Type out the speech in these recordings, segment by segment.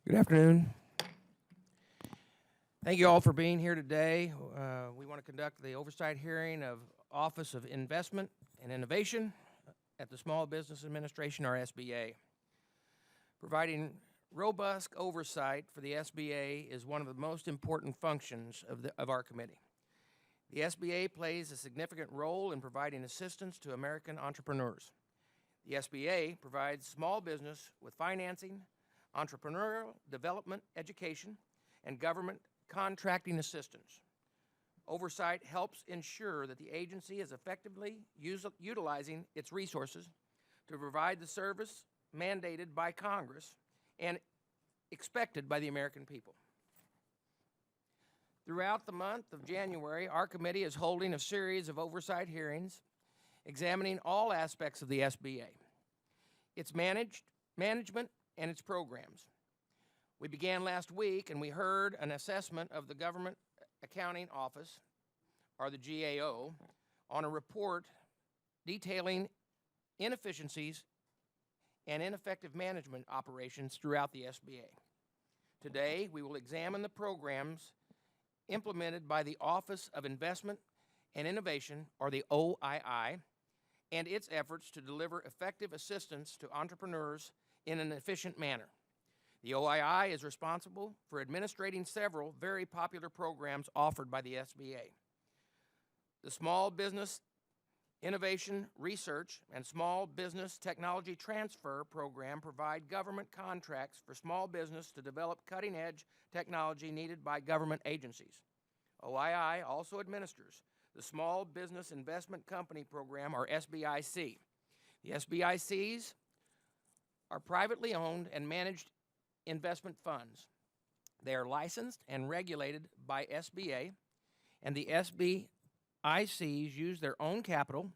Good afternoon. Thank you all for being here today. We want to conduct the oversight hearing of Office of Investment and Innovation at the Small Business Administration, or SBA. Providing robust oversight for the SBA is one of the most important functions of our committee. The SBA plays a significant role in providing assistance to American entrepreneurs. The SBA provides small business with financing, entrepreneurial development, education, and government contracting assistance. Oversight helps ensure that the agency is effectively utilizing its resources to provide the service mandated by Congress and expected by the American people. Throughout the month of January, our committee is holding a series of oversight hearings examining all aspects of the SBA, its management, and its programs. We began last week and we heard an assessment of the Government Accounting Office, or the GAO, on a report detailing inefficiencies and ineffective management operations throughout the SBA. Today, we will examine the programs implemented by the Office of Investment and Innovation, or the OII, and its efforts to deliver effective assistance to entrepreneurs in an efficient manner. The OII is responsible for administrating several very popular programs offered by the SBA. The Small Business Innovation Research and Small Business Technology Transfer Program provide government contracts for small business to develop cutting-edge technology needed by government agencies. OII also administers the Small Business Investment Company Program, or SBIC. The SBICs are privately owned and managed investment funds. They are licensed and regulated by SBA, and the SBICs use their own capital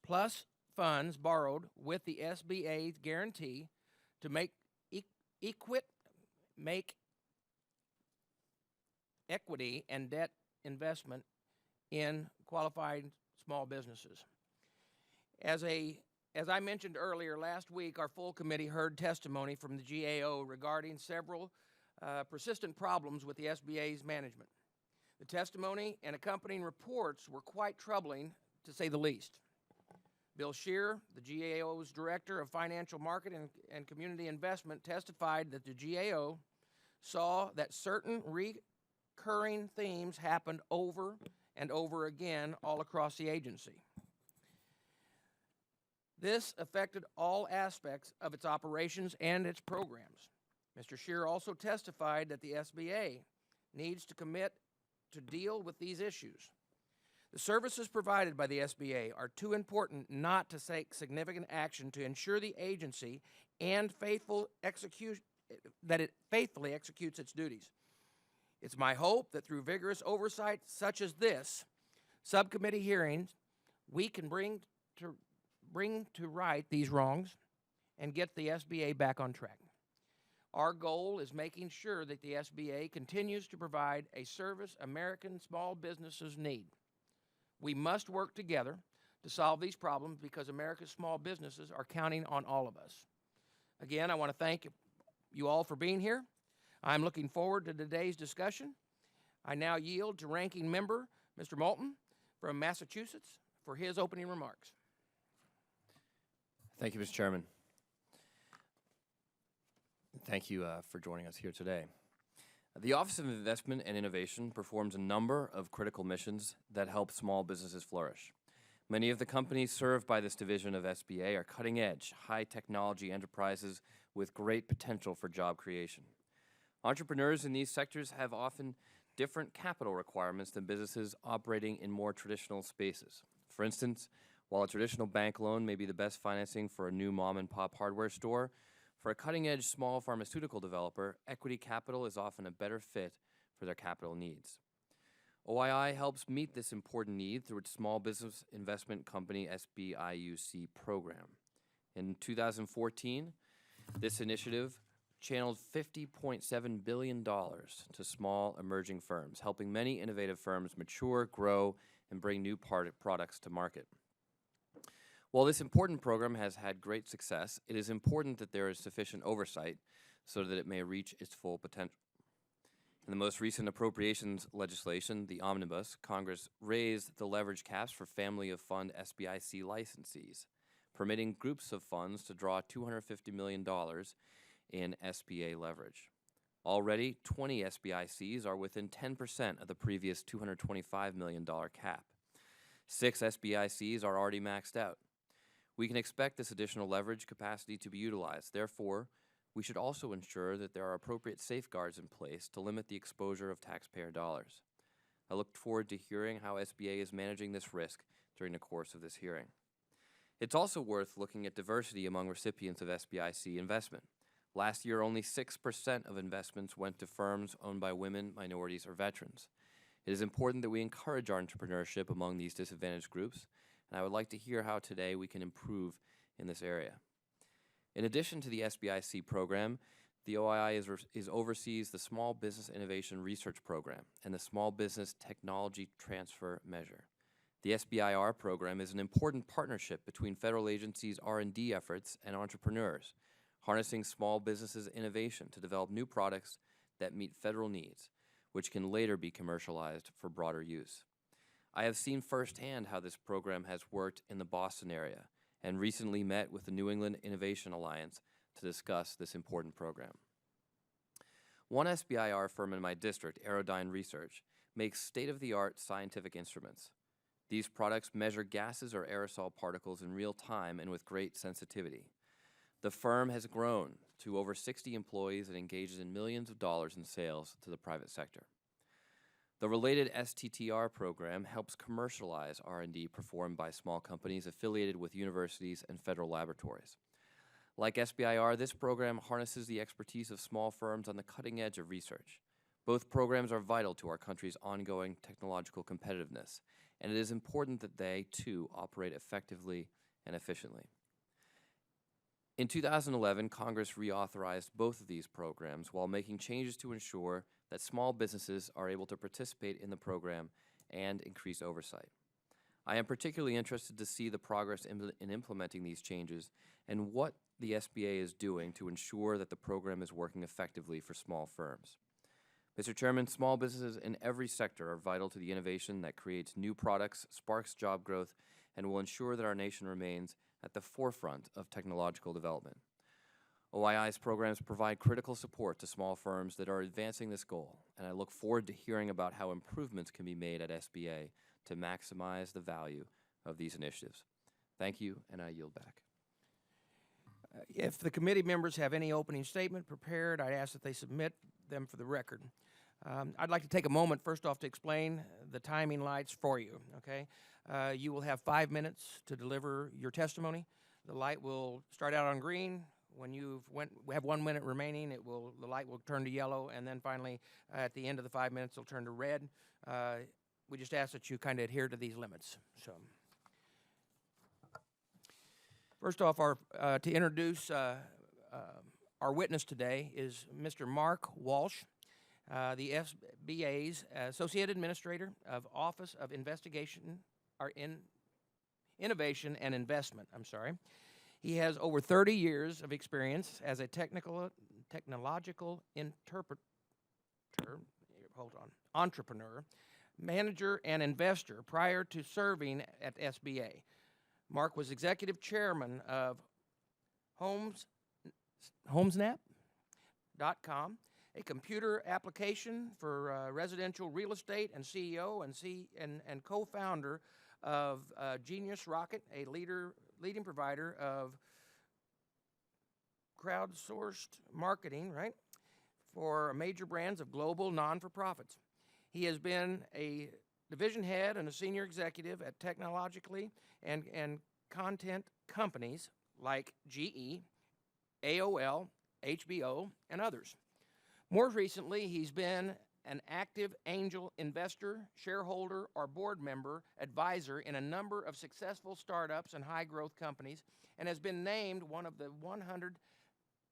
plus funds borrowed with the SBA's guarantee to make equity and debt investment in qualified small businesses. As I mentioned earlier, last week our full committee heard testimony from the GAO regarding several persistent problems with the SBA's management. The testimony and accompanying reports were quite troubling, to say the least. Bill Scheer, the GAO's Director of Financial Market and Community Investment, testified that the GAO saw that certain recurring themes happened over and over again all across the agency. This affected all aspects of its operations and its programs. Mr. Scheer also testified that the SBA needs to commit to deal with these issues. The services provided by the SBA are too important not to take significant action to ensure the agency and faithfully executes its duties. It's my hope that through vigorous oversight such as this subcommittee hearings, we can bring to right these wrongs and get the SBA back on track. Our goal is making sure that the SBA continues to provide a service American small businesses need. We must work together to solve these problems because America's small businesses are counting on all of us. Again, I want to thank you all for being here. I'm looking forward to today's discussion. I now yield to Ranking Member Mr. Moulton from Massachusetts for his opening remarks. Thank you, Mr. Chairman. Thank you for joining us here today. The Office of Investment and Innovation performs a number of critical missions that help small businesses flourish. Many of the companies served by this division of SBA are cutting-edge, high-technology enterprises with great potential for job creation. Entrepreneurs in these sectors have often different capital requirements than businesses operating in more traditional spaces. For instance, while a traditional bank loan may be the best financing for a new mom-and-pop hardware store, for a cutting-edge small pharmaceutical developer, equity capital is often a better fit for their capital needs. OII helps meet this important need through its Small Business Investment Company SBIUC program. In 2014, this initiative channeled $50.7 billion to small emerging firms, helping many innovative firms mature, grow, and bring new products to market. While this important program has had great success, it is important that there is sufficient oversight so that it may reach its full potential. In the most recent appropriations legislation, the Omnibus, Congress raised the leverage caps for family of fund SBIC licensees, permitting groups of funds to draw $250 million in SBA leverage. Already, 20 SBICs are within 10% of the previous $225 million cap. 6 SBICs are already maxed out. We can expect this additional leverage capacity to be utilized. Therefore, we should also ensure that there are appropriate safeguards in place to limit the exposure of taxpayer dollars. I look forward to hearing how SBA is managing this risk during the course of this hearing. It's also worth looking at diversity among recipients of SBIC investment. Last year, only 6% of investments went to firms owned by women, minorities, or veterans. It is important that we encourage entrepreneurship among these disadvantaged groups, and I would like to hear how today we can improve in this area. In addition to the SBIC program, the OII oversees the Small Business Innovation Research Program and the Small Business Technology Transfer Measure. The SBIR program is an important partnership between federal agencies' R&D efforts and entrepreneurs, harnessing small businesses' innovation to develop new products that meet federal needs, which can later be commercialized for broader use. I have seen firsthand how this program has worked in the Boston area, and recently met with the New England Innovation Alliance to discuss this important program. One SBIR firm in my district, Aerodyne Research, makes state-of-the-art scientific instruments. These products measure gases or aerosol particles in real time and with great sensitivity. The firm has grown to over 60 employees and engages in millions of dollars in sales to the private sector. The related STTR program helps commercialize R&D performed by small companies affiliated with universities and federal laboratories. Like SBIR, this program harnesses the expertise of small firms on the cutting edge of research. Both programs are vital to our country's ongoing technological competitiveness, and it is important that they, too, operate effectively and efficiently. In 2011, Congress reauthorized both of these programs while making changes to ensure that small businesses are able to participate in the program and increase oversight. I am particularly interested to see the progress in implementing these changes and what the SBA is doing to ensure that the program is working effectively for small firms. Mr. Chairman, small businesses in every sector are vital to the innovation that creates new products, sparks job growth, and will ensure that our nation remains at the forefront of technological development. OII's programs provide critical support to small firms that are advancing this goal, and I look forward to hearing about how improvements can be made at SBA to maximize the value of these initiatives. Thank you, and I yield back. If the committee members have any opening statement prepared, I ask that they submit them for the record. I'd like to take a moment, first off, to explain the timing lights for you, okay? You will have 5 minutes to deliver your testimony. The light will start out on green. When we have 1 minute remaining, the light will turn to yellow, and then finally, at the end of the 5 minutes, it'll turn to red. We just ask that you kind of adhere to these limits. So, first off, to introduce our witness today is Mr. Mark Walsh, the SBA's Associate Administrator of Office of Innovation and Investment. He has over 30 years of experience as a technological entrepreneur, manager, and investor prior to serving at SBA. Mark was executive chairman of HomesNap.com, a computer application for residential real estate, and CEO and co-founder of Genius Rocket, a leading provider of crowdsourced marketing, for major brands of global non-for-profits. He has been a division head and a senior executive at technologically and content companies like GE, AOL, HBO, and others. More recently, he's been an active angel investor, shareholder, or board member, advisor in a number of successful startups and high-growth companies, and has been named one of the 100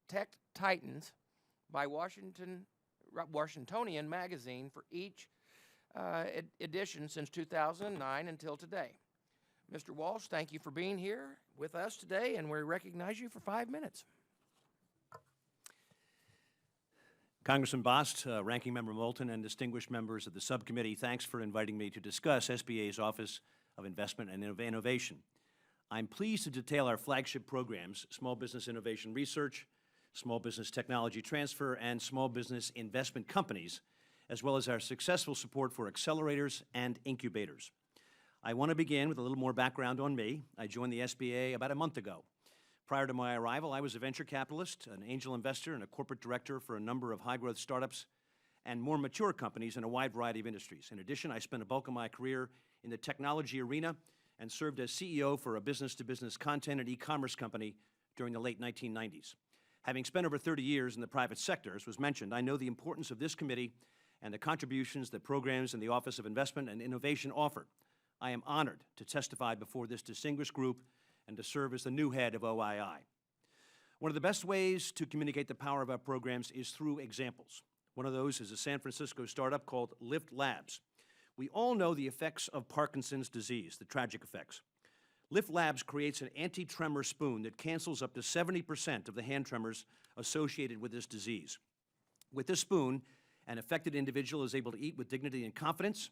Tech Titans by Washingtonian magazine for each edition since 2009 until today. Mr. Walsh, thank you for being here with us today, and we recognize you for 5 minutes. Congressman Bost, Ranking Member Moulton, and distinguished members of the subcommittee, thanks for inviting me to discuss SBA's Office of Investment and Innovation. I'm pleased to detail our flagship programs, Small Business Innovation Research, Small Business Technology Transfer, and Small Business Investment Companies, as well as our successful support for accelerators and incubators. I want to begin with a little more background on me. I joined the SBA about a month ago. Prior to my arrival, I was a venture capitalist, an angel investor, and a corporate director for a number of high-growth startups and more mature companies in a wide variety of industries. In addition, I spent a bulk of my career in the technology arena and served as CEO for a business-to-business content and e-commerce company during the late 1990s. Having spent over 30 years in the private sector, as was mentioned, I know the importance of this committee and the contributions that programs in the Office of Investment and Innovation offer. I am honored to testify before this distinguished group and to serve as the new head of OII. One of the best ways to communicate the power of our programs is through examples. One of those is a San Francisco startup called Lift Labs. We all know the effects of Parkinson's disease, the tragic effects. Lift Labs creates an anti-tremor spoon that cancels up to 70% of the hand tremors associated with this disease. With this spoon, an affected individual is able to eat with dignity and confidence.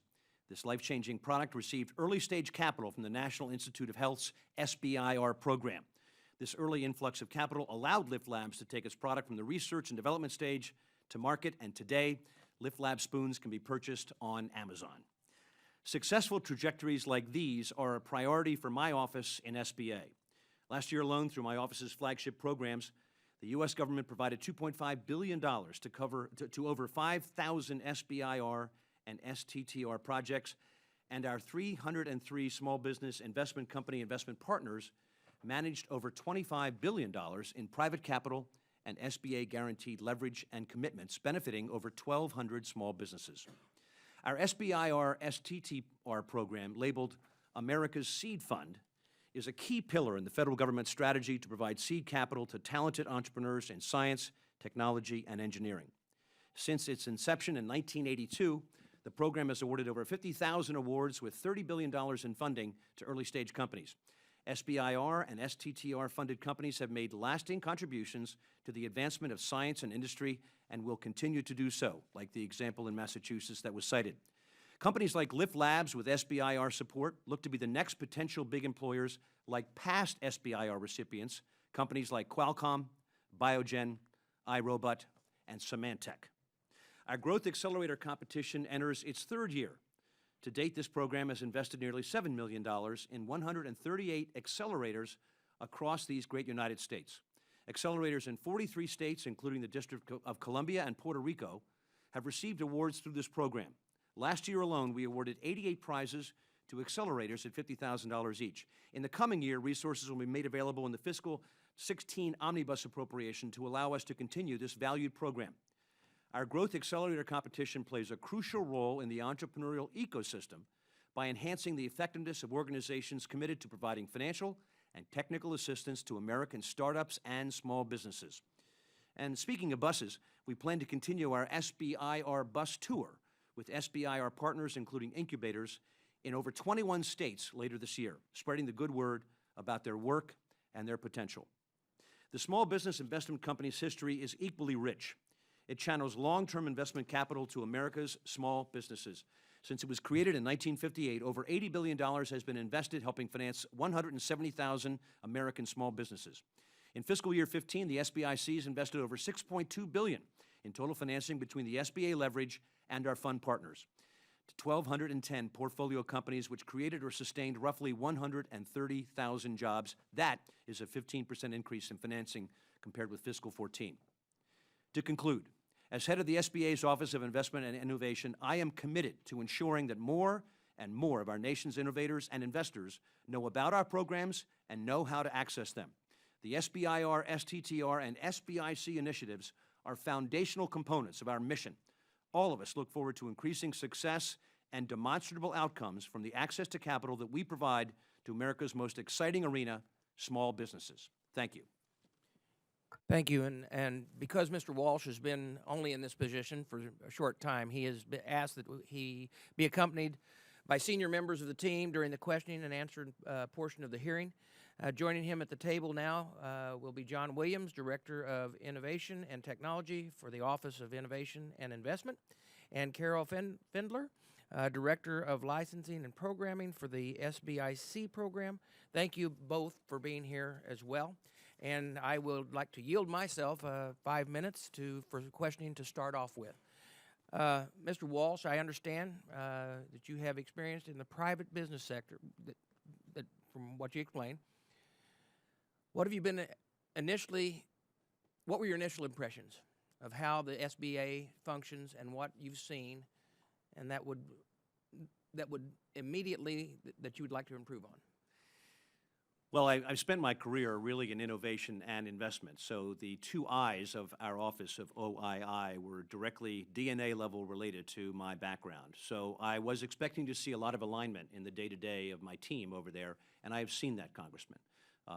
This life-changing product received early-stage capital from the National Institute of Health's SBIR program. This early influx of capital allowed Lift Labs to take its product from the research and development stage to market, and today, Lift Lab spoons can be purchased on Amazon. Successful trajectories like these are a priority for my office in SBA. Last year alone, through my office's flagship programs, the U.S. government provided $2.5 billion to over 5,000 SBIR and STTR projects, and our 303 small business investment company investment partners managed over $25 billion in private capital and SBA guaranteed leverage and commitments, benefiting over 1,200 small businesses. Our SBIR STTR program, labeled America's Seed Fund, is a key pillar in the federal government's strategy to provide seed capital to talented entrepreneurs in science, technology, and engineering. Since its inception in 1982, the program has awarded over 50,000 awards with $30 billion in funding to early-stage companies. SBIR and STTR-funded companies have made lasting contributions to the advancement of science and industry and will continue to do so, like the example in Massachusetts that was cited. Companies like Lift Labs with SBIR support look to be the next potential big employers like past SBIR recipients, companies like Qualcomm, Biogen, iRobot, and Symantec. Our Growth Accelerator competition enters its third year. To date, this program has invested nearly $7 million in 138 accelerators across these great United States. Accelerators in 43 states, including the District of Columbia and Puerto Rico, have received awards through this program. Last year alone, we awarded 88 prizes to accelerators at $50,000 each. In the coming year, resources will be made available in the fiscal 16 omnibus appropriation to allow us to continue this valued program. Our Growth Accelerator competition plays a crucial role in the entrepreneurial ecosystem by enhancing the effectiveness of organizations committed to providing financial and technical assistance to American startups and small businesses. And speaking of buses, we plan to continue our SBIR bus tour with SBIR partners, including incubators, in over 21 states later this year, spreading the good word about their work and their potential. The small business investment company's history is equally rich. It channels long-term investment capital to America's small businesses. Since it was created in 1958, over $80 billion has been invested helping finance 170,000 American small businesses. In fiscal year 15, the SBIC has invested over $6.2 billion in total financing between the SBA leverage and our fund partners to 1,210 portfolio companies, which created or sustained roughly 130,000 jobs. That is a 15% increase in financing compared with fiscal 14. To conclude, as head of the SBA's Office of Investment and Innovation, I am committed to ensuring that more and more of our nation's innovators and investors know about our programs and know how to access them. The SBIR, STTR, and SBIC initiatives are foundational components of our mission. All of us look forward to increasing success and demonstrable outcomes from the access to capital that we provide to America's most exciting arena, small businesses. Thank you. Thank you. And because Mr. Walsh has been only in this position for a short time, he has been asked that he be accompanied by senior members of the team during the questioning and answering portion of the hearing. Joining him at the table now will be John Williams, Director of Innovation and Technology for the Office of Innovation and Investment, and Carol Fendler, Director of Licensing and Programming for the SBIC program. Thank you both for being here as well. And I would like to yield myself 5 minutes for questioning to start off with. Mr. Walsh, I understand that you have experience in the private business sector, that from what you explained. What have you been what were your initial impressions of how the SBA functions and what you've seen, and that would immediately that you would like to improve on? Well, I've spent my career really in innovation and investment, so the two I's of our office of OII were directly DNA level related to my background. So I was expecting to see a lot of alignment in the day-to-day of my team over there, and I have seen that, Congressman.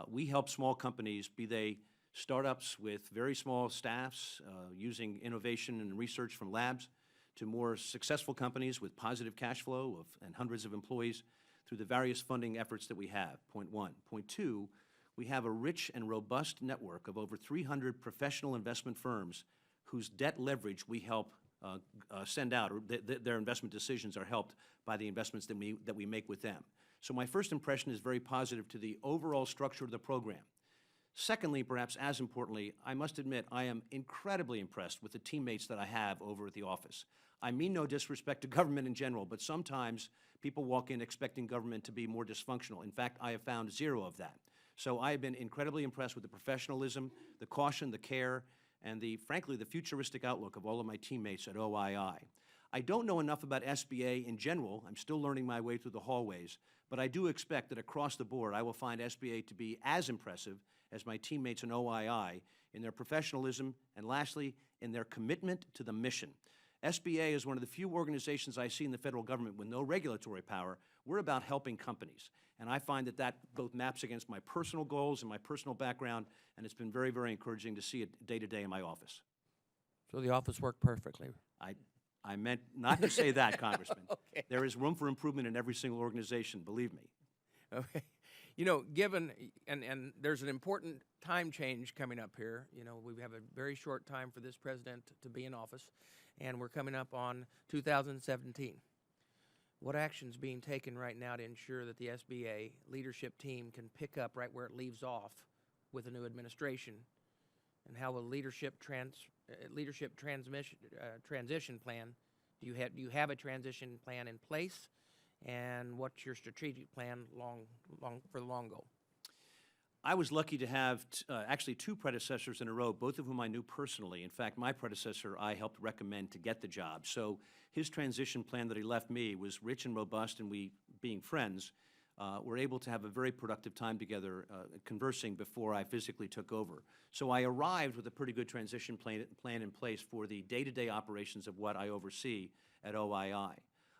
We help small companies, be they startups with very small staffs, using innovation and research from labs, to more successful companies with positive cash flow and hundreds of employees, through the various funding efforts that we have, point one. Point two, we have a rich and robust network of over 300 professional investment firms whose debt leverage we help send out, or their investment decisions are helped by the investments that we make with them. So my first impression is very positive to the overall structure of the program. Secondly, perhaps as importantly, I must admit I am incredibly impressed with the teammates that I have over at the office. I mean no disrespect to government in general, but sometimes people walk in expecting government to be more dysfunctional. In fact, I have found zero of that. So I have been incredibly impressed with the professionalism, the caution, the care, and frankly, the futuristic outlook of all of my teammates at OII. I don't know enough about SBA in general. I'm still learning my way through the hallways, but I do expect that across the board, I will find SBA to be as impressive as my teammates in OII in their professionalism and, lastly, in their commitment to the mission. SBA is one of the few organizations I see in the federal government with no regulatory power. We're about helping companies, and I find that both maps against my personal goals and my personal background, and it's been very, very encouraging to see it day to day in my office. So the office worked perfectly. I meant not to say that, Congressman. Okay. There is room for improvement in every single organization, believe me. Okay. You know, given, and there's an important time change coming up here. You know, we have a very short time for this president to be in office, and we're coming up on 2017. What action's being taken right now to ensure that the SBA leadership team can pick up right where it leaves off with a new administration? And how will leadership transition plan? Do you have a transition plan in place? And what's your strategic plan for the long goal? I was lucky to have actually two predecessors in a row, both of whom I knew personally. In fact, my predecessor I helped recommend to get the job. So his transition plan that he left me was rich and robust, and we, being friends, were able to have a very productive time together conversing before I physically took over. So I arrived with a pretty good transition plan in place for the day-to-day operations of what I oversee at OII.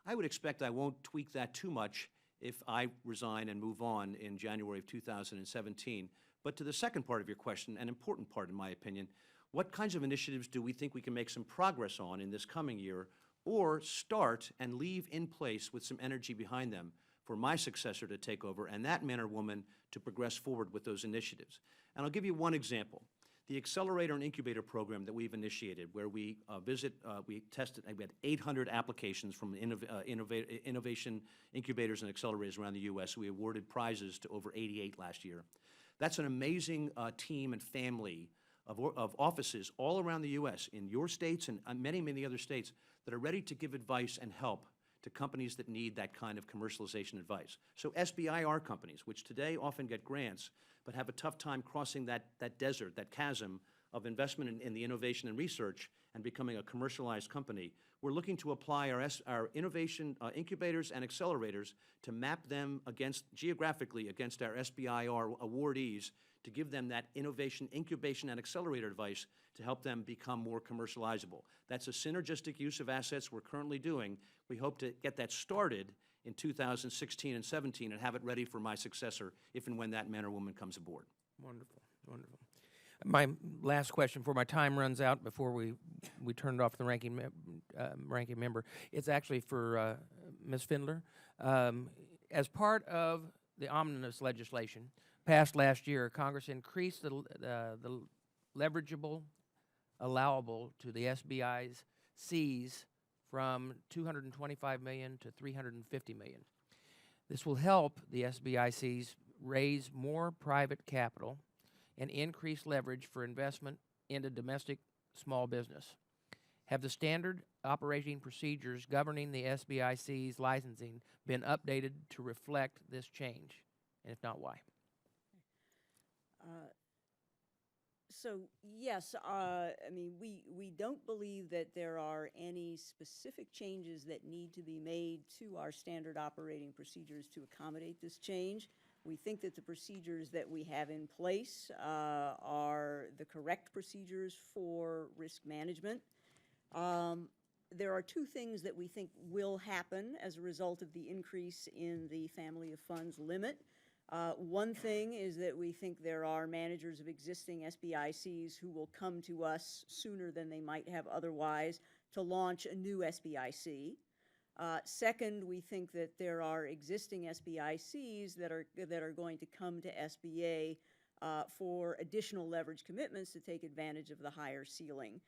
I would expect I won't tweak that too much if I resign and move on in January of 2017. But to the second part of your question, an important part in my opinion, what kinds of initiatives do we think we can make some progress on in this coming year, or start and leave in place with some energy behind them for my successor to take over and that man or woman to progress forward with those initiatives? And I'll give you one example. The accelerator and incubator program that we've initiated, where we tested, we had 800 applications from innovation incubators and accelerators around the U.S. We awarded prizes to over 88 last year. That's an amazing team and family of offices all around the U.S., in your states and many, many other states, that are ready to give advice and help to companies that need that kind of commercialization advice. So SBIR companies, which today often get grants, but have a tough time crossing that desert, that chasm of investment in the innovation and research and becoming a commercialized company, we're looking to apply our innovation incubators and accelerators to map them geographically against our SBIR awardees, to give them that innovation, incubation, and accelerator advice to help them become more commercializable. That's a synergistic use of assets we're currently doing. We hope to get that started in 2016 and 17 and have it ready for my successor if and when that man or woman comes aboard. Wonderful, wonderful. My last question before my time runs out, before we turn it off to the ranking member, it's actually for Ms. Findler. As part of the omnibus legislation, passed last year, Congress increased the leverageable allowable to the SBI's Cs from $225 million to $350 million. This will help the SBICs raise more private capital and increase leverage for investment into domestic small business. Have the standard operating procedures governing the SBIC's licensing been updated to reflect this change? And if not, why? So yes, I mean, we don't believe that there are any specific changes that need to be made to our standard operating procedures to accommodate this change. We think that the procedures that we have in place are the correct procedures for risk management. There are two things that we think will happen as a result of the increase in the family of funds limit. One thing is that we think there are managers of existing SBICs who will come to us sooner than they might have otherwise to launch a new SBIC. Second, we think that there are existing SBICs that are going to come to SBA for additional leverage commitments to take advantage of the higher ceiling.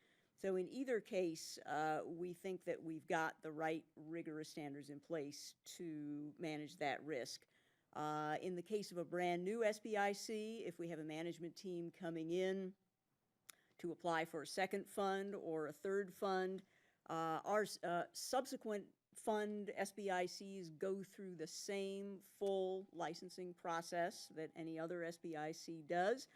So in either case, we think that we've got the right rigorous standards in place to manage that risk. In the case of a brand new SBIC, if we have a management team coming in to apply for a second fund or a third fund, our subsequent fund SBICs go through the same full licensing process that any other SBIC does.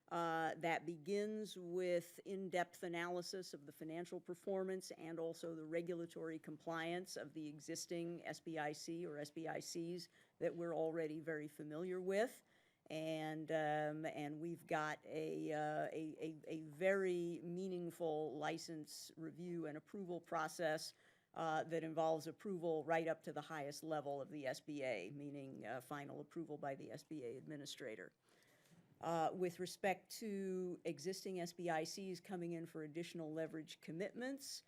That begins with in-depth analysis of the financial performance and also the regulatory compliance of the existing SBIC or SBICs that we're already very familiar with. And we've got a very meaningful license review and approval process that involves approval right up to the highest level of the SBA, meaning final approval by the SBA administrator. With respect to existing SBICs coming in for additional leverage commitments,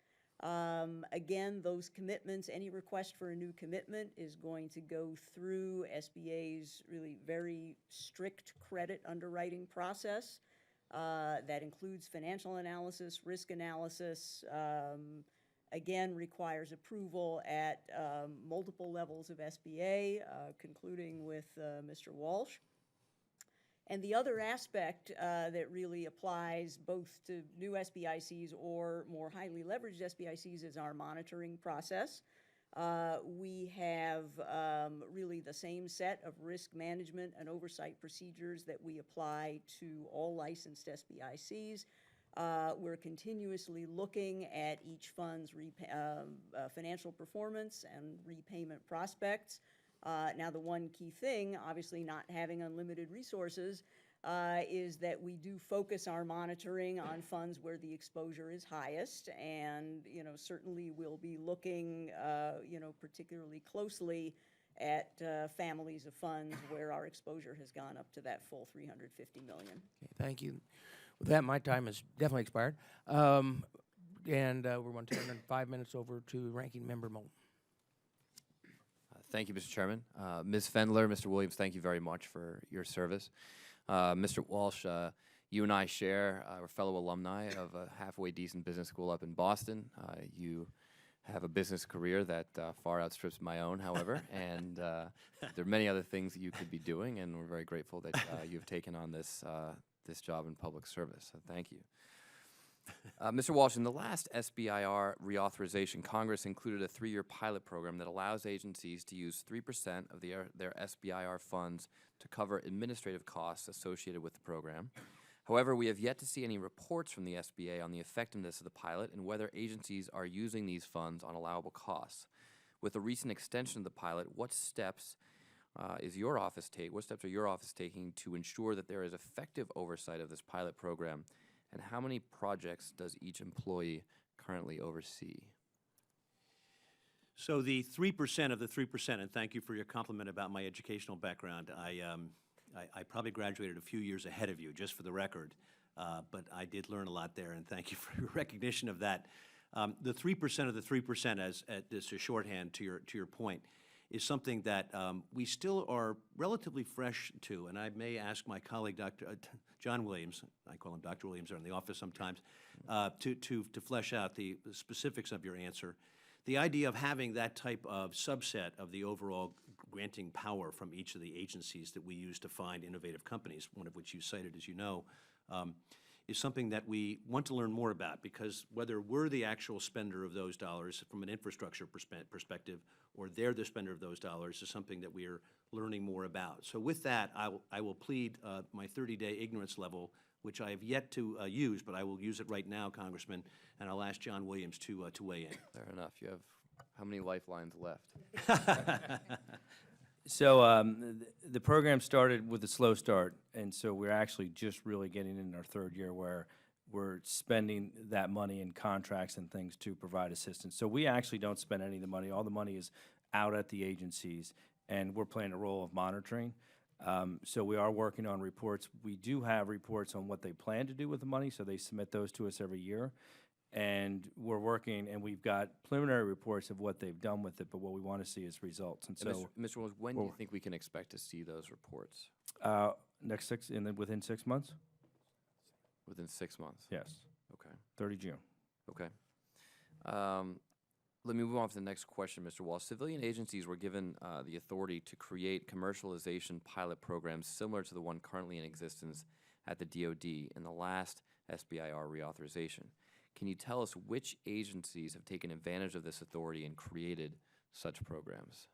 again, those commitments, any request for a new commitment is going to go through SBA's really very strict credit underwriting process. That includes financial analysis, risk analysis, again, requires approval at multiple levels of SBA, concluding with Mr. Walsh. And the other aspect that really applies both to new SBICs or more highly leveraged SBICs is our monitoring process. We have really the same set of risk management and oversight procedures that we apply to all licensed SBICs. We're continuously looking at each fund's financial performance and repayment prospects. Now, the one key thing, obviously not having unlimited resources, is that we do focus our monitoring on funds where the exposure is highest, and certainly we'll be looking particularly closely at families of funds where our exposure has gone up to that full $350 million. Okay, thank you. With that, my time has definitely expired, and we're going to turn 5 minutes over to Ranking Member Moulton. Thank you, Mr. Chairman. Ms. Fendler, Mr. Williams, thank you very much for your service. Mr. Walsh, you and I share, we're fellow alumni of a halfway decent business school up in Boston. You have a business career that far outstrips my own, however, and there are many other things that you could be doing, and we're very grateful that you've taken on this job in public service, so thank you. Mr. Walsh, in the last SBIR reauthorization, Congress included a 3-year pilot program that allows agencies to use 3% of their SBIR funds to cover administrative costs associated with the program. However, we have yet to see any reports from the SBA on the effectiveness of the pilot and whether agencies are using these funds on allowable costs. With the recent extension of the pilot, what steps are your office taking to ensure that there is effective oversight of this pilot program? And how many projects does each employee currently oversee? So the 3% of the 3%, and thank you for your compliment about my educational background. I probably graduated a few years ahead of you, just for the record, but I did learn a lot there, and thank you for your recognition of that. The 3% of the 3%, as a shorthand to your point, is something that we still are relatively fresh to, and I may ask my colleague, John Williams, I call him Dr. Williams, are in the office sometimes, to flesh out the specifics of your answer. The idea of having that type of subset of the overall granting power from each of the agencies that we use to find innovative companies, one of which you cited, as you know, is something that we want to learn more about, because whether we're the actual spender of those dollars from an infrastructure perspective or they're the spender of those dollars is something that we are learning more about. So with that, I will plead my 30-day ignorance level, which I have yet to use, but I will use it right now, Congressman, and I'll ask John Williams to weigh in. Fair enough. You have how many lifelines left? So the program started with a slow start, and so we're actually just really getting in our third year where we're spending that money in contracts and things to provide assistance. So we actually don't spend any of the money. All the money is out at the agencies, and we're playing a role of monitoring. So we are working on reports. We do have reports on what they plan to do with the money, so they submit those to us every year. And we're working, and we've got preliminary reports of what they've done with it, but what we want to see is results. And And so Mr. Williams, when do you think we can expect to see those reports? within 6 months? Within 6 months? Yes, Okay. 30 June. Okay. Let me move on to the next question, Mr. Walsh. Civilian agencies were given the authority to create commercialization pilot programs similar to the one currently in existence at the DoD in the last SBIR reauthorization. Can you tell us which agencies have taken advantage of this authority and created such programs?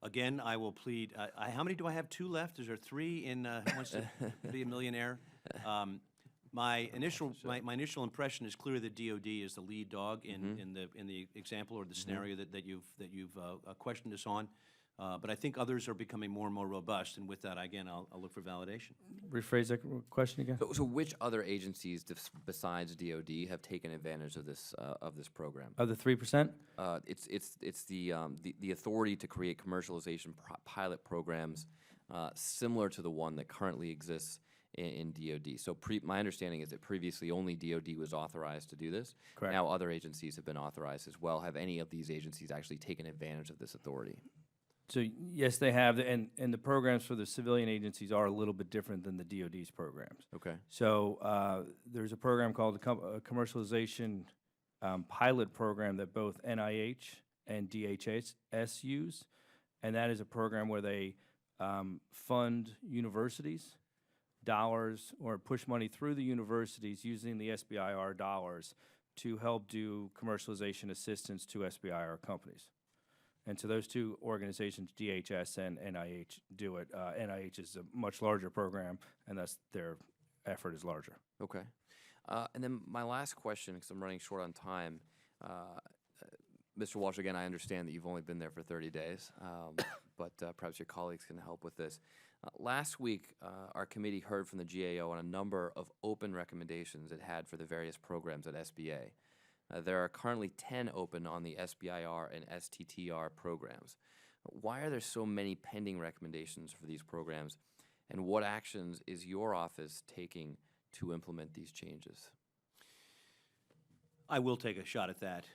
Again, I will plead, how many do I have? 2 left? Is there 3 in who wants to be a millionaire? My initial impression is clear that DoD is the lead dog in the example or the scenario that you've questioned us on. But I think others are becoming more and more robust, and with that, again, I'll look for validation. Rephrase that question again? So which other agencies besides DoD have taken advantage of this program? Of the 3%? It's the authority to create commercialization pilot programs similar to the one that currently exists in DoD. So my understanding is that previously only DoD was authorized to do this. Correct. Now other agencies have been authorized as well. Have any of these agencies actually taken advantage of this authority? So yes, they have, and the programs for the civilian agencies are a little bit different than the DoD's programs. Okay. So there's a program called the Commercialization Pilot Program that both NIH and DHS use, and that is a program where they fund universities dollars or push money through the universities using the SBIR dollars to help do commercialization assistance to SBIR companies. And so those two organizations, DHS and NIH, do it. NIH is a much larger program, and thus their effort is larger. Okay. And then my last question, because I'm running short on time, Mr. Walsh, again, I understand that you've only been there for 30 days, but perhaps your colleagues can help with this. Last week, our committee heard from the GAO on a number of open recommendations it had for the various programs at SBA. There are currently 10 open on the SBIR and STTR programs. Why are there so many pending recommendations for these programs, and what actions is your office taking to implement these changes? I will take a shot at that.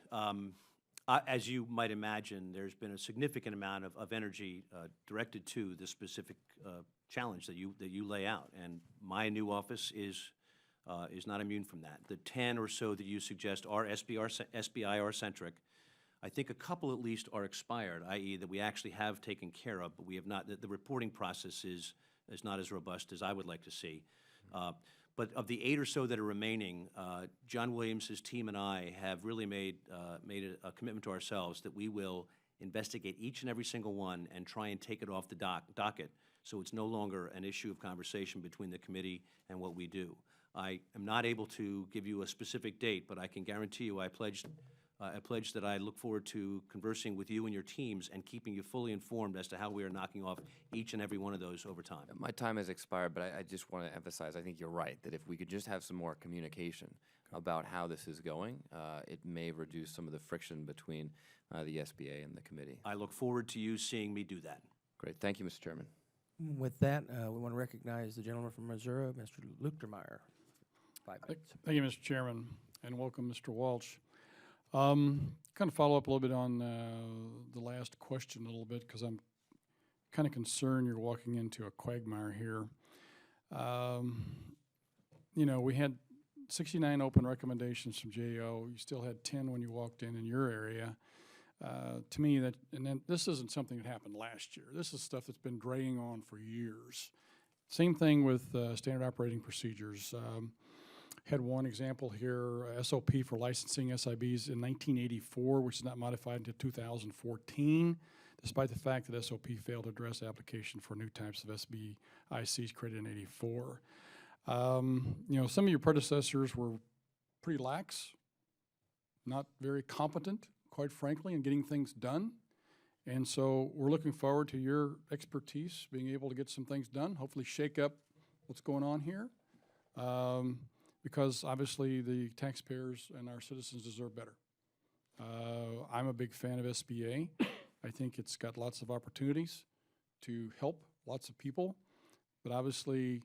As you might imagine, there's been a significant amount of energy directed to the specific challenge that you lay out, and my new office is not immune from that. The 10 or so that you suggest are SBIR-centric. I think a couple at least are expired, i.e. that we actually have taken care of, but we have not. The reporting process is not as robust as I would like to see. But of the 8 or so that are remaining, John Williams, his team, and I have really made a commitment to ourselves that we will investigate each and every single one and try and take it off the docket so it's no longer an issue of conversation between the committee and what we do. I am not able to give you a specific date, but I can guarantee you I pledge that I look forward to conversing with you and your teams and keeping you fully informed as to how we are knocking off each and every one of those over time. My time has expired, but I just want to emphasize, I think you're right, that if we could just have some more communication about how this is going, it may reduce some of the friction between the SBA and the committee. I look forward to you seeing me do that. Great. Thank you, Mr. Chairman. With that, we want to recognize the gentleman from Missouri, Mr. Luchtermeyer. 5 minutes. Thank you, Mr. Chairman, and welcome, Mr. Walsh. Kind of follow up a little bit on the last question a little bit, because I'm kind of concerned you're walking into a quagmire here. You know, we had 69 open recommendations from GAO. You still had 10 when you walked in your area. To me, and then this isn't something that happened last year. This is stuff that's been dragging on for years. Same thing with standard operating procedures. Had one example here, SOP for licensing SIBs in 1984, which is not modified until 2014, despite the fact that SOP failed to address application for new types of SBICs created in 84. You know, some of your predecessors were pretty lax, not very competent, quite frankly, in getting things done. And so we're looking forward to your expertise, being able to get some things done, hopefully shake up what's going on here. Because obviously the taxpayers and our citizens deserve better. I'm a big fan of SBA. I think it's got lots of opportunities to help lots of people. But obviously,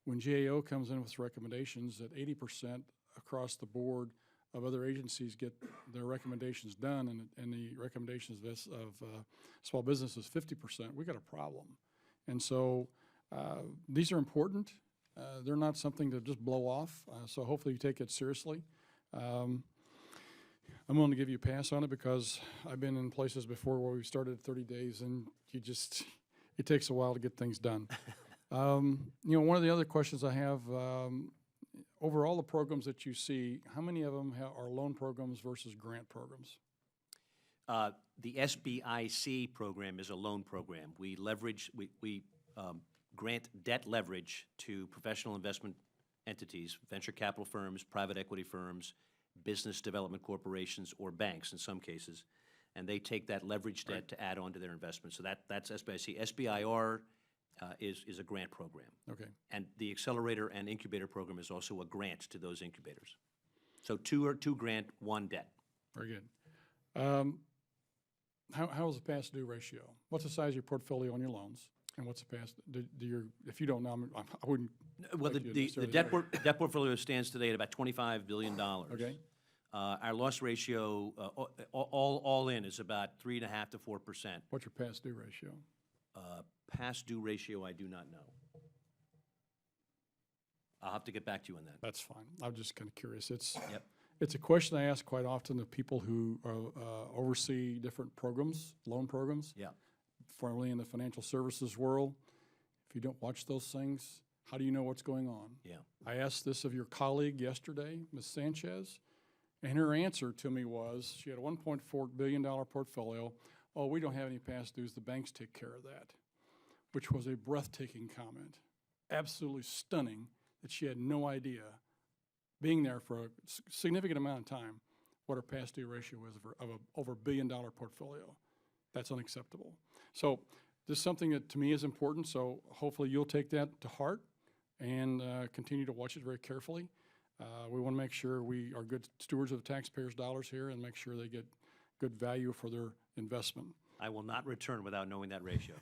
when GAO comes in with recommendations that 80% across the board of other agencies get their recommendations done, and the recommendations of small businesses 50%, we got a problem. And so these are important. They're not something to just blow off, so hopefully you take it seriously. I'm willing to give you a pass on it because I've been in places before where we started at 30 days and it takes a while to get things done. You know, one of the other questions I have, over all the programs that you see, how many of them are loan programs versus grant programs? The SBIC program is a loan program. We leverage, we grant debt leverage to professional investment entities, venture capital firms, private equity firms, business development corporations, or banks in some cases, and they take that leverage debt to add on to their investment. So that's SBIC. SBIR is a grant program. Okay. And the accelerator and incubator program is also a grant to those incubators. So two grant, one debt. Very good. How is the past due ratio? What's the size of your portfolio on your loans? And what's the past, if you don't know, I wouldn't. Well, the debt portfolio stands today at about $25 billion. Okay. Our loss ratio, all in, is about 3.5% to 4%. What's your past due ratio? Past due ratio, I do not know. I'll have to get back to you on that. That's fine. I'm just kind of curious. Yep. It's a question I ask quite often of people who oversee different programs, loan programs. Yeah. Formerly in the financial services world. If you don't watch those things, how do you know what's going on? Yeah. I asked this of your colleague yesterday, Ms. Sanchez, and her answer to me was she had a $1.4 billion portfolio. Oh, we don't have any past dues. The banks take care of that, which was a breathtaking comment. Absolutely stunning that she had no idea, being there for a significant amount of time, what her past due ratio was of a over $1 billion portfolio. That's unacceptable. So this is something that to me is important, so hopefully you'll take that to heart and continue to watch it very carefully. We want to make sure we are good stewards of the taxpayers' dollars here and make sure they get good value for their investment. I will not return without knowing that ratio.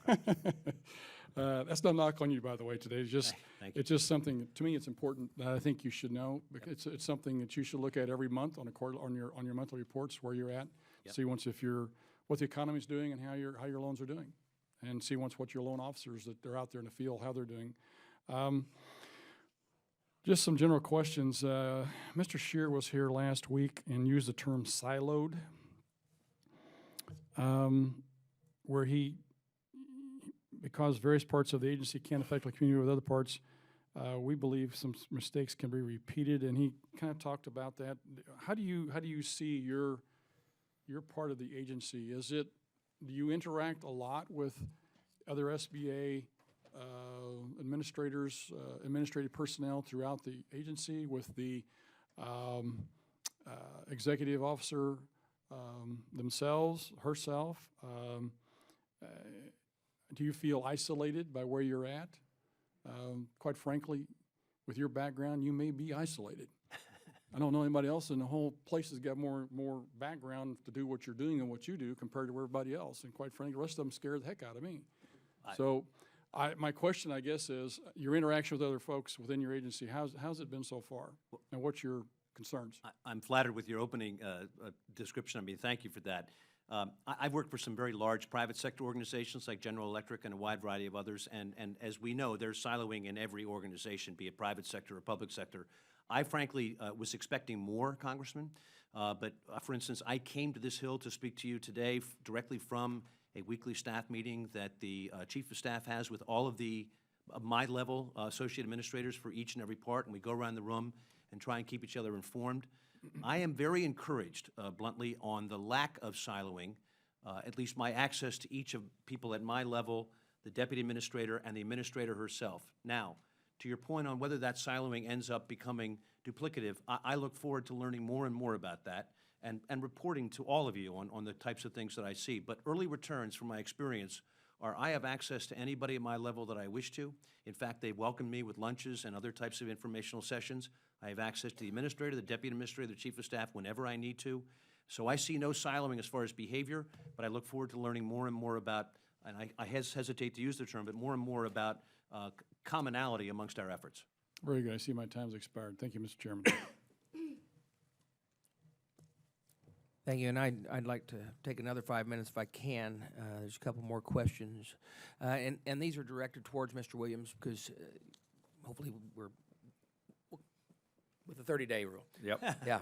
That's not a knock on you, by the way, today. It's just, Thank you. it's just something, to me, it's important that I think you should know. Because it's something that you should look at every month on your monthly reports where you're at. Yep. See what the economy's doing and how your loans are doing, and see what your loan officers that they're out there in the field, how they're doing. Just some general questions. Mr. Scheer was here last week and used the term siloed, where because various parts of the agency can't effectively communicate with other parts, we believe some mistakes can be repeated, and he kind of talked about that. How do you see your part of the agency? Do you interact a lot with other SBA administrators, administrative personnel throughout the agency, with the executive officer themselves, herself? Do you feel isolated by where you're at? Quite frankly, with your background, you may be isolated. I don't know anybody else in the whole place has got more background to do what you're doing than what you do compared to everybody else. And quite frankly, the rest of them scare the heck out of me. My question, I guess, is your interaction with other folks within your agency, how's it been so far? And what's your concerns. I'm flattered with your opening description. I mean, thank you for that. I've worked for some very large private sector organizations like General Electric and a wide variety of others, and as we know, there's siloing in every organization, be it private sector or public sector. I frankly was expecting more, Congressman, but for instance, I came to this Hill to speak to you today directly from a weekly staff meeting that the Chief of Staff has with all of my level associate administrators for each and every part, and we go around the room and try and keep each other informed. I am very encouraged, bluntly, on the lack of siloing, at least my access to each of people at my level, the deputy administrator and the administrator herself. Now, to your point on whether that siloing ends up becoming duplicative, I look forward to learning more and more about that and reporting to all of you on the types of things that I see. But early returns from my experience are I have access to anybody at my level that I wish to. In fact, they welcome me with lunches and other types of informational sessions. I have access to the administrator, the deputy administrator, the chief of staff whenever I need to. So I see no siloing as far as behavior, but I look forward to learning more and more about, and I hesitate to use the term, but more and more about commonality amongst our efforts. Very good. I see my time's expired. Thank you, Mr. Chairman. Thank you, and I'd like to take another 5 minutes if I can. There's a couple more questions, and these are directed towards Mr. Williams because hopefully we're with the 30-day rule. Yep. Yeah.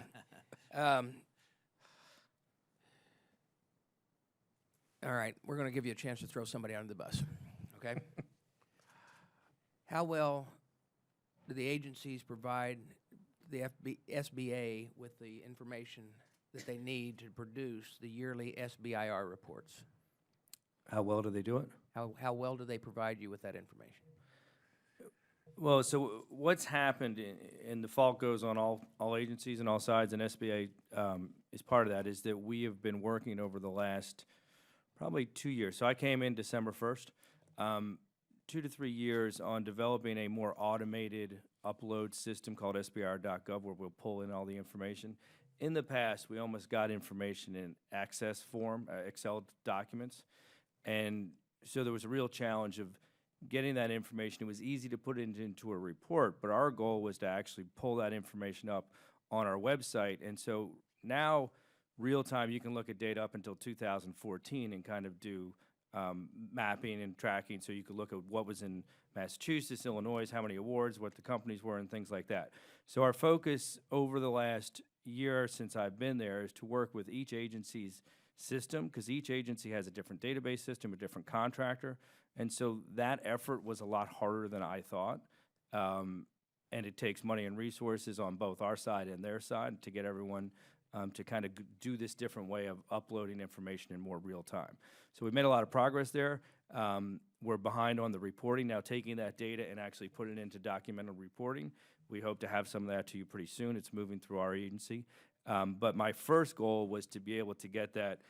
All right, we're going to give you a chance to throw somebody under the bus, okay? How well do the agencies provide the SBA with the information that they need to produce the yearly SBIR reports? How well do they do it? How well do they provide you with that information? Well, so what's happened, and the fault goes on all agencies and all sides, and SBA is part of that, is that we have been working over the last probably 2 years. So I came in December 1st, 2 to 3 years on developing a more automated upload system called SBIR.gov where we'll pull in all the information. In the past, we almost got information in Access form, Excel documents, and so there was a real challenge of getting that information. It was easy to put it into a report, but our goal was to actually pull that information up on our website. And so now, real time, you can look at data up until 2014 and kind of do mapping and tracking. So you could look at what was in Massachusetts, Illinois, how many awards, what the companies were, and things like that. So our focus over the last year since I've been there is to work with each agency's system, because each agency has a different database system, a different contractor, and so that effort was a lot harder than I thought, and it takes money and resources on both our side and their side to get everyone to kind of do this different way of uploading information in more real time. So we've made a lot of progress there. We're behind on the reporting now, taking that data and actually putting it into documented reporting. We hope to have some of that to you pretty soon. It's moving through our agency. But my first goal was to be able to get that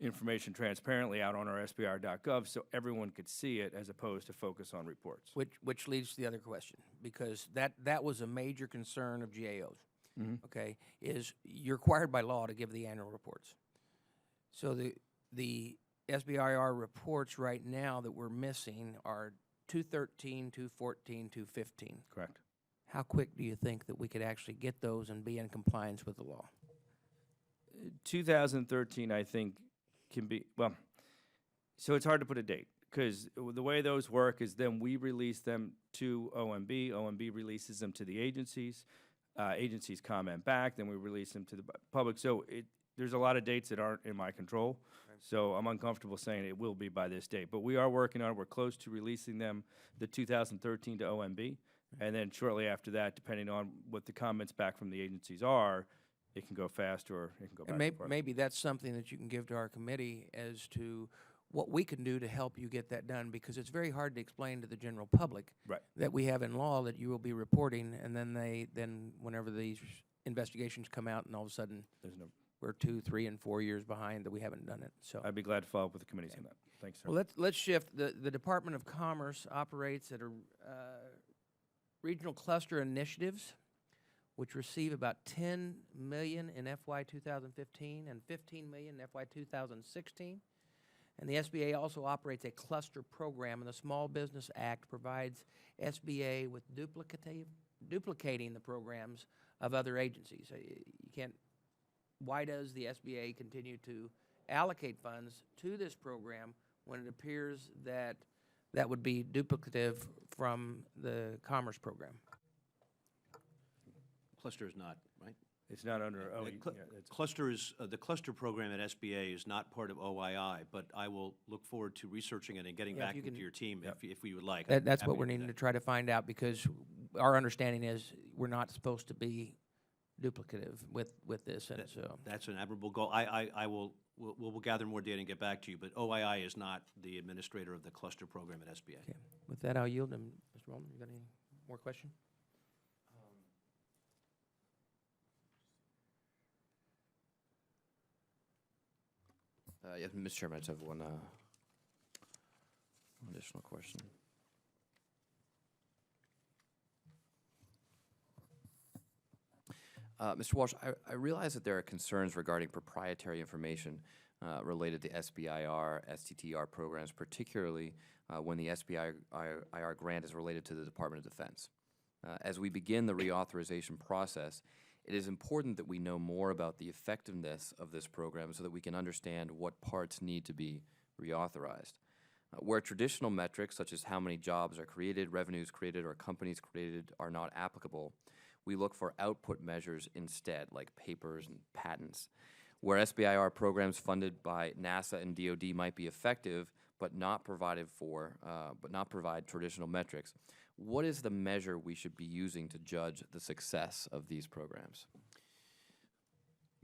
information transparently out on our SBIR.gov so everyone could see it as opposed to focus on reports. Which leads to the other question, because that was a major concern of GAOs, okay, is you're required by law to give the annual reports. So the SBIR reports right now that we're missing are 213, 214, 215. Correct. How quick do you think that we could actually get those and be in compliance with the law? 2013, I think, can be, well, so it's hard to put a date, because the way those work is then we release them to OMB, OMB releases them to the agencies, agencies comment back, then we release them to the public. So there's a lot of dates that aren't in my control, so I'm uncomfortable saying it will be by this date. But we are working on it. We're close to releasing them, the 2013 to OMB, and then shortly after that, depending on what the comments back from the agencies are, it can go fast or it can go back. And maybe that's something that you can give to our committee as to what we can do to help you get that done, because it's very hard to explain to the general public that we have in law that you will be reporting, and then whenever these investigations come out and all of a sudden we're 2, 3, and 4 years behind that we haven't done it. So I'd be glad to follow up with the committees on that. Thanks, sir. well, let's shift. The Department of Commerce operates at a regional cluster initiatives, which receive about $10 million in FY 2015 and $15 million in FY 2016. And the SBA also operates a cluster program, and the Small Business Act provides SBA with duplicating the programs of other agencies. You can't. Why does the SBA continue to allocate funds to this program when it appears that that would be duplicative from the Commerce program? Cluster is not, right? It's not under, oh, Cluster is, the cluster program at SBA is not part of OII, but I will look forward to researching it and getting Yeah, if back you into can- your team if we would like. That's Happy what we're to do needing to that. try to find out, because our understanding is we're not supposed to be duplicative with this, and so. That's an admirable goal. We'll gather more data and get back to you, but OII is not the administrator of the cluster program at SBA. Okay. With that, I'll yield. And Mr. Bowman, you got any more question? Yeah, Mr. Chairman, I just have one additional question. Mr. Walsh, I realize that there are concerns regarding proprietary information related to SBIR, STTR programs, particularly when the SBIR grant is related to the Department of Defense. As we begin the reauthorization process, it is important that we know more about the effectiveness of this program so that we can understand what parts need to be reauthorized. Where traditional metrics, such as how many jobs are created, revenues created, or companies created, are not applicable, we look for output measures instead, like papers and patents. Where SBIR programs funded by NASA and DoD might be effective, but not provide traditional metrics, what is the measure we should be using to judge the success of these programs?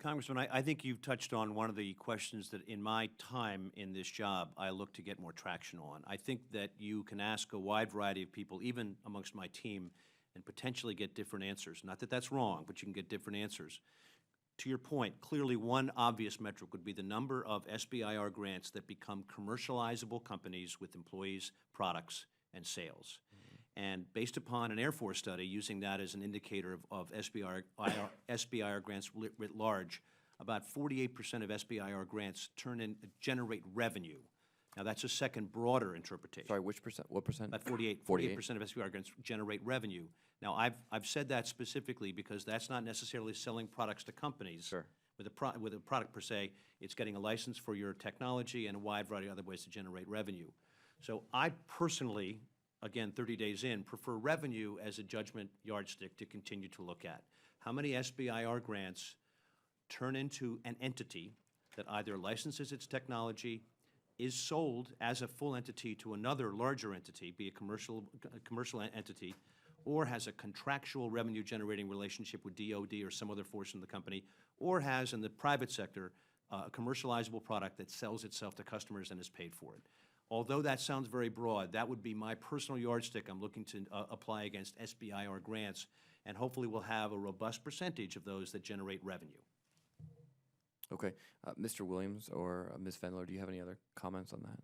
Congressman, I think you've touched on one of the questions that in my time in this job, I look to get more traction on. I think that you can ask a wide variety of people, even amongst my team, and potentially get different answers. Not that that's wrong, but you can get different answers. To your point, clearly one obvious metric would be the number of SBIR grants that become commercializable companies with employees, products, and sales. And based upon an Air Force study, using that as an indicator of SBIR grants writ large, about 48% of SBIR grants generate revenue. Now, that's a second broader interpretation. Sorry, which percent? What percent? About 48% of SBIR grants generate revenue. Now, I've said that specifically because that's not necessarily selling products to companies. Sure. With a product per se, it's getting a license for your technology and a wide variety of other ways to generate revenue. So I personally, again, 30 days in, prefer revenue as a judgment yardstick to continue to look at. How many SBIR grants turn into an entity that either licenses its technology, is sold as a full entity to another larger entity, be a commercial entity, or has a contractual revenue-generating relationship with DoD or some other force in the company, or has, in the private sector, a commercializable product that sells itself to customers and is paid for it. Although that sounds very broad, that would be my personal yardstick I'm looking to apply against SBIR grants, and hopefully we'll have a robust percentage of those that generate revenue. Okay. Mr. Williams or Ms. Fendler, do you have any other comments on that?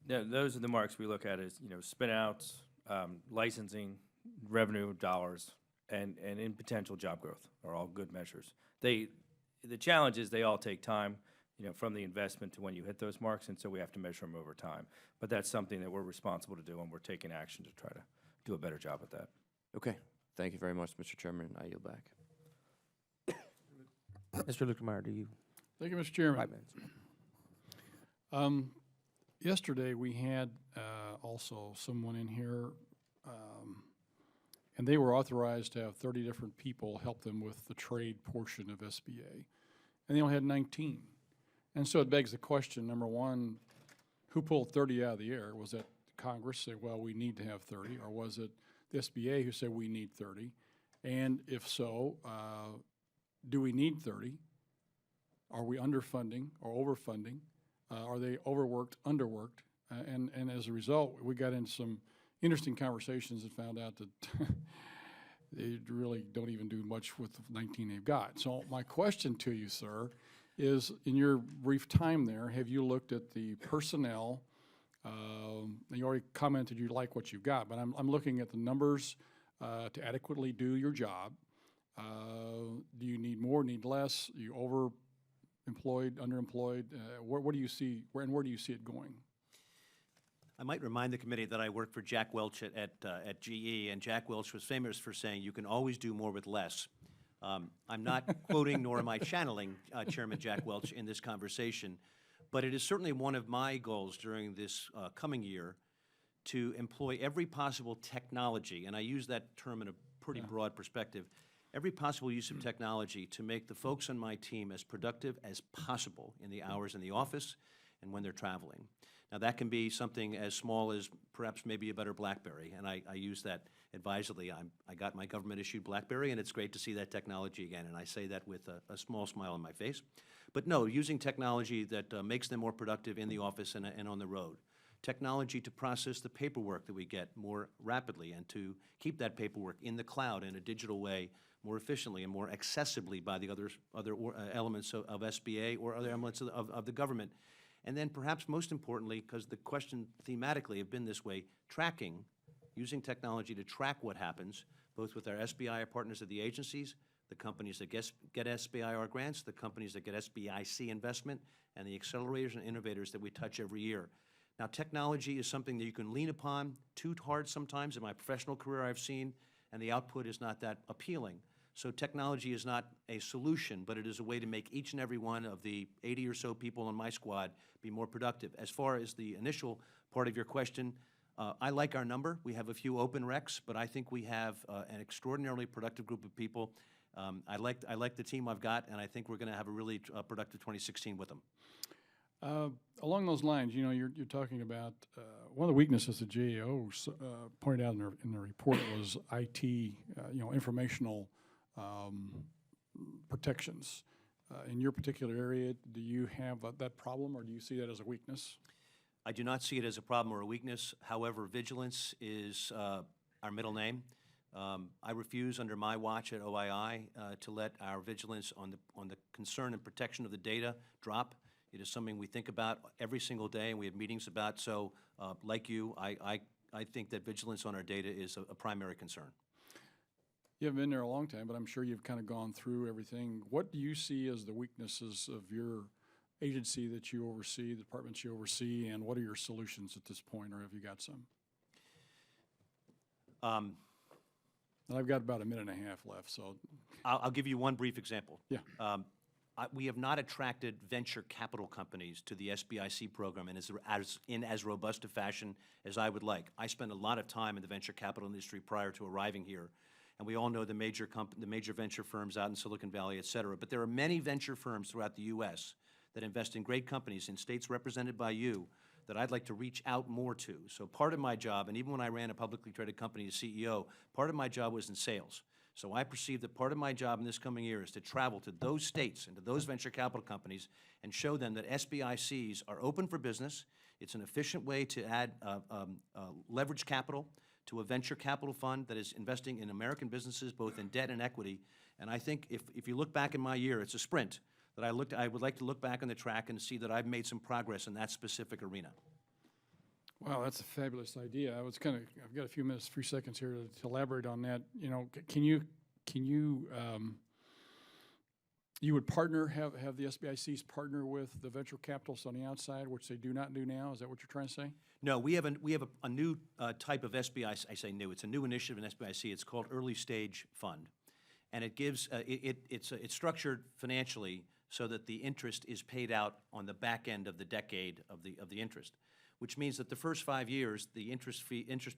Yeah, those are the marks we look at is, spin-outs, licensing, revenue dollars, and in potential job growth are all good measures. The challenge is they all take time, from the investment to when you hit those marks, and so we have to measure them over time. But that's something that we're responsible to do, and we're taking action to try to do a better job at that. Okay. Thank you very much, Mr. Chairman. I yield back. Mr. Lukemeyer, do you? Thank you, Mr. Chairman. 5 minutes. Yesterday, we had also someone in here, and they were authorized to have 30 different people help them with the trade portion of SBA, and they only had 19. And so it begs the question, number one, who pulled 30 out of the air? Was it Congress say, well, we need to have 30, or was it the SBA who said we need 30? And if so, do we need 30? Are we underfunding or overfunding? Are they overworked, underworked? And as a result, we got into some interesting conversations and found out that they really don't even do much with the 19 they've got. So my question to you, sir, is in your brief time there, have you looked at the personnel? You already commented you like what you've got, but I'm looking at the numbers to adequately do your job. Do you need more, need less? Are you overemployed, underemployed? Where do you see, where do you see it going? I might remind the committee that I worked for Jack Welch at GE, and Jack Welch was famous for saying, "You can always do more with less." I'm not quoting nor am I channeling Chairman Jack Welch in this conversation, but it is certainly one of my goals during this coming year to employ every possible technology, and I use that term in a pretty broad perspective, every possible use of technology to make the folks on my team as productive as possible in the hours in the office and when they're traveling. Now, that can be something as small as perhaps maybe a better BlackBerry, and I use that advisedly. I got my government-issued BlackBerry, and it's great to see that technology again, and I say that with a small smile on my face. But no, using technology that makes them more productive in the office and on the road. Technology to process the paperwork that we get more rapidly and to keep that paperwork in the cloud in a digital way more efficiently and more accessibly by the other elements of SBA or other elements of the government. And then perhaps most importantly, because the question thematically have been this way, tracking, using technology to track what happens, both with our SBI partners at the agencies, the companies that get SBIR grants, the companies that get SBIC investment, and the accelerators and innovators that we touch every year. Now, technology is something that you can lean upon too hard sometimes. In my professional career, I've seen, and the output is not that appealing. So technology is not a solution, but it is a way to make each and every one of the 80 or so people on my squad be more productive. As far as the initial part of your question, I like our number. We have a few open recs, but I think we have an extraordinarily productive group of people. I like the team I've got, and I think we're going to have a really productive 2016 with them. Along those lines, you know, you're talking about one of the weaknesses the GAO pointed out in their report was IT, informational protections. In your particular area, do you have that problem, or do you see that as a weakness? I do not see it as a problem or a weakness. However, vigilance is our middle name. I refuse under my watch at OII to let our vigilance on the concern and protection of the data drop. It is something we think about every single day and we have meetings about. So like you, I think that vigilance on our data is a primary concern. You haven't been there a long time, but I'm sure you've kind of gone through everything. What do you see as the weaknesses of your agency that you oversee, the departments you oversee, and what are your solutions at this point, or have you got some? And I've got about a minute and a half left, so. I'll give you one brief example. Yeah. We have not attracted venture capital companies to the SBIC program in as robust a fashion as I would like. I spent a lot of time in the venture capital industry prior to arriving here, and we all know the major venture firms out in Silicon Valley, et cetera. But there are many venture firms throughout the U.S. that invest in great companies in states represented by you that I'd like to reach out more to. So part of my job, and even when I ran a publicly traded company as CEO, part of my job was in sales. So I perceive that part of my job in this coming year is to travel to those states and to those venture capital companies and show them that SBICs are open for business. It's an efficient way to add leverage capital to a venture capital fund that is investing in American businesses, both in debt and equity. And I think if you look back in my year, it's a sprint, that I would like to look back on the track and see that I've made some progress in that specific arena. Wow, that's a fabulous idea. I've got a few minutes, 3 seconds here to elaborate on that. You know, you would have the SBICs partner with the venture capitalists on the outside, which they do not do now? Is that what you're trying to say? No, we have a new type of SBIC. I say new. It's a new initiative in SBIC. It's called Early Stage Fund, and it gives it's structured financially so that the interest is paid out on the back end of the decade of the interest, which means that the first 5 years the interest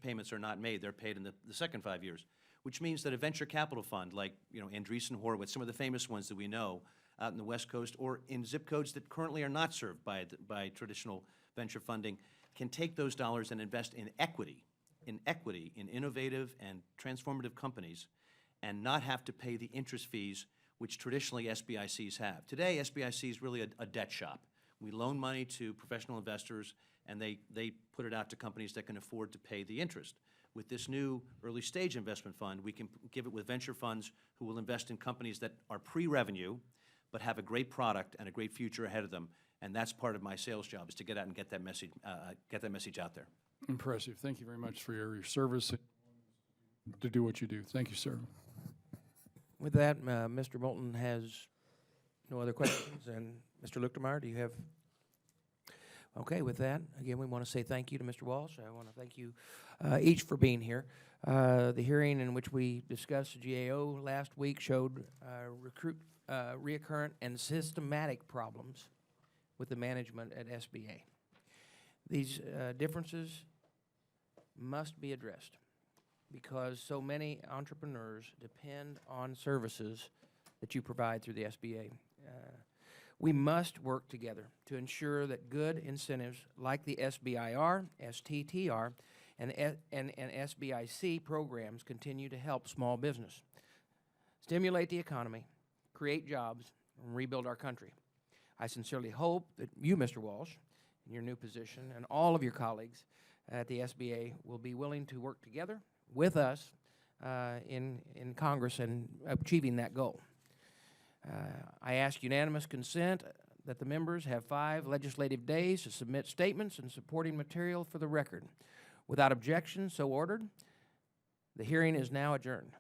payments are not made. They're paid in the second 5 years, which means that a venture capital fund like Andreessen Horowitz, some of the famous ones that we know out in the West Coast or in zip codes that currently are not served by traditional venture funding, can take those dollars and invest in equity, in innovative and transformative companies, and not have to pay the interest fees which traditionally SBICs have. Today, SBIC is really a debt shop. We loan money to professional investors, and they put it out to companies that can afford to pay the interest. With this new early stage investment fund, we can give it with venture funds who will invest in companies that are pre-revenue, but have a great product and a great future ahead of them. And that's part of my sales job, is to get out and get that message out there. Impressive. Thank you very much for your service to do what you do. Thank you, sir. With that, Mr. Moulton has no other questions, and Mr. Luchtermeyer, do you have? Okay, with that, again, we want to say thank you to Mr. Walsh. I want to thank you each for being here. The hearing in which we discussed the GAO last week showed reoccurrent and systematic problems with the management at SBA. These differences must be addressed because so many entrepreneurs depend on services that you provide through the SBA. We must work together to ensure that good incentives like the SBIR, STTR, and SBIC programs continue to help small business, stimulate the economy, create jobs, and rebuild our country. I sincerely hope that you, Mr. Walsh, in your new position, and all of your colleagues at the SBA will be willing to work together with us in Congress and achieving that goal. I ask unanimous consent that the members have 5 legislative days to submit statements and supporting material for the record. Without objection, so ordered. The hearing is now adjourned.